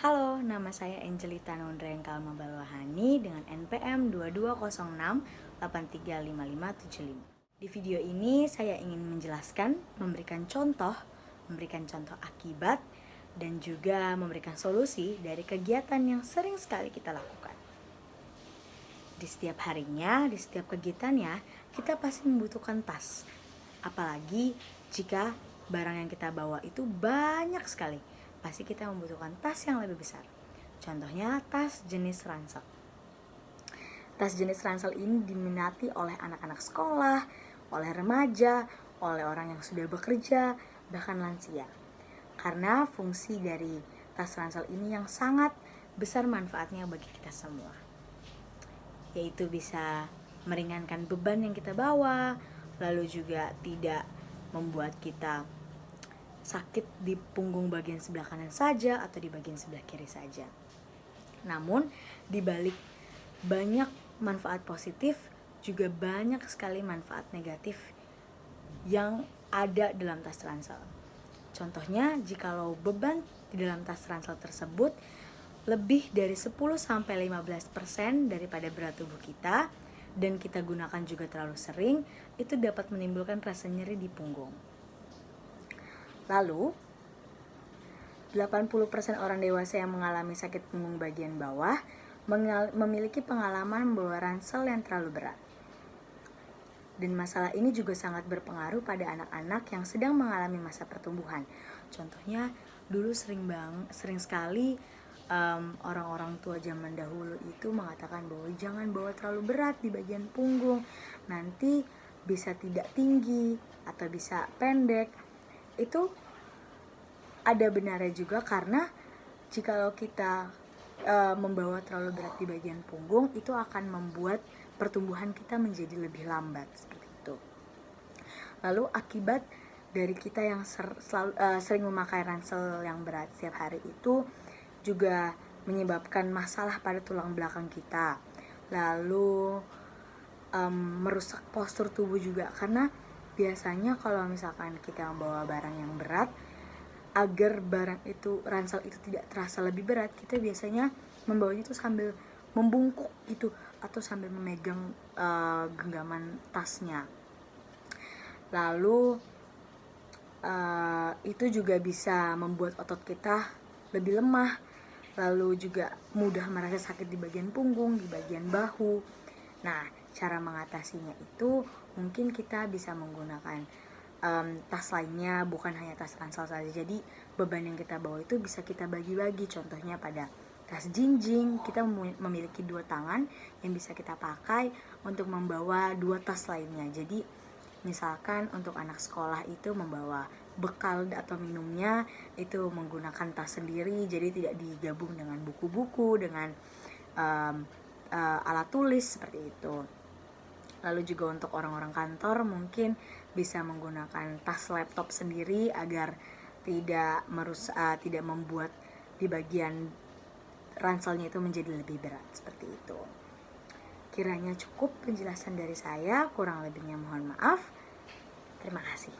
Halo, nama saya Angelita Nondreng Kalma Balwahani dengan NPM 2206835575. Di video ini saya ingin menjelaskan, memberikan contoh akibat, dan juga memberikan solusi dari kegiatan yang sering sekali kita lakukan. Di setiap harinya, di setiap kegiatannya, kita pasti membutuhkan tas. Apalagi jika barang yang kita bawa itu banyak sekali, pasti kita membutuhkan tas yang lebih besar. Contohnya tas jenis ransel. Tas jenis ransel ini diminati oleh anak-anak sekolah, oleh remaja, oleh orang yang sudah bekerja, bahkan lansia. Karena fungsi dari tas ransel ini yang sangat besar manfaatnya bagi kita semua, yaitu bisa meringankan beban yang kita bawa, lalu juga tidak membuat kita sakit di punggung bagian sebelah kanan saja atau di bagian sebelah kiri saja. Namun di balik banyak manfaat positif juga banyak sekali manfaat negatif yang ada dalam tas ransel. Contohnya, jikalau beban di dalam tas ransel tersebut lebih dari 10-15% daripada berat tubuh kita dan kita gunakan juga terlalu sering, itu dapat menimbulkan rasa nyeri di punggung. Lalu, 80% orang dewasa yang mengalami sakit punggung bagian bawah memiliki pengalaman membawa ransel yang terlalu berat. Dan masalah ini juga sangat berpengaruh pada anak-anak yang sedang mengalami masa pertumbuhan. Contohnya, dulu sering sekali orang-orang tua zaman dahulu itu mengatakan bahwa jangan bawa terlalu berat di bagian punggung, nanti bisa tidak tinggi atau bisa pendek. Itu ada benarnya juga, karena jikalau kita membawa terlalu berat di bagian punggung, itu akan membuat pertumbuhan kita menjadi lebih lambat seperti itu. Lalu akibat dari kita yang sering memakai ransel yang berat setiap hari itu juga menyebabkan masalah pada tulang belakang kita. Lalu merusak postur tubuh juga, karena biasanya kalau misalkan kita membawa barang yang berat, agar ransel itu tidak terasa lebih berat, kita biasanya membawanya itu sambil membungkuk gitu, atau sambil memegang genggaman tasnya. Lalu itu juga bisa membuat otot kita lebih lemah, lalu juga mudah merasa sakit di bagian punggung, di bagian bahu. Nah, cara mengatasinya itu mungkin kita bisa menggunakan tas lainnya, bukan hanya tas ransel saja. Jadi beban yang kita bawa itu bisa kita bagi-bagi. Contohnya pada tas jinjing, kita memiliki 2 tangan yang bisa kita pakai untuk membawa 2 tas lainnya. Jadi misalkan untuk anak sekolah itu membawa bekal atau minumnya itu menggunakan tas sendiri, jadi tidak digabung dengan buku-buku, dengan alat tulis seperti itu. Lalu juga untuk orang-orang kantor mungkin bisa menggunakan tas laptop sendiri agar tidak membuat di bagian ranselnya itu menjadi lebih berat seperti itu. Kiranya cukup penjelasan dari saya, kurang lebihnya mohon maaf. Terima kasih.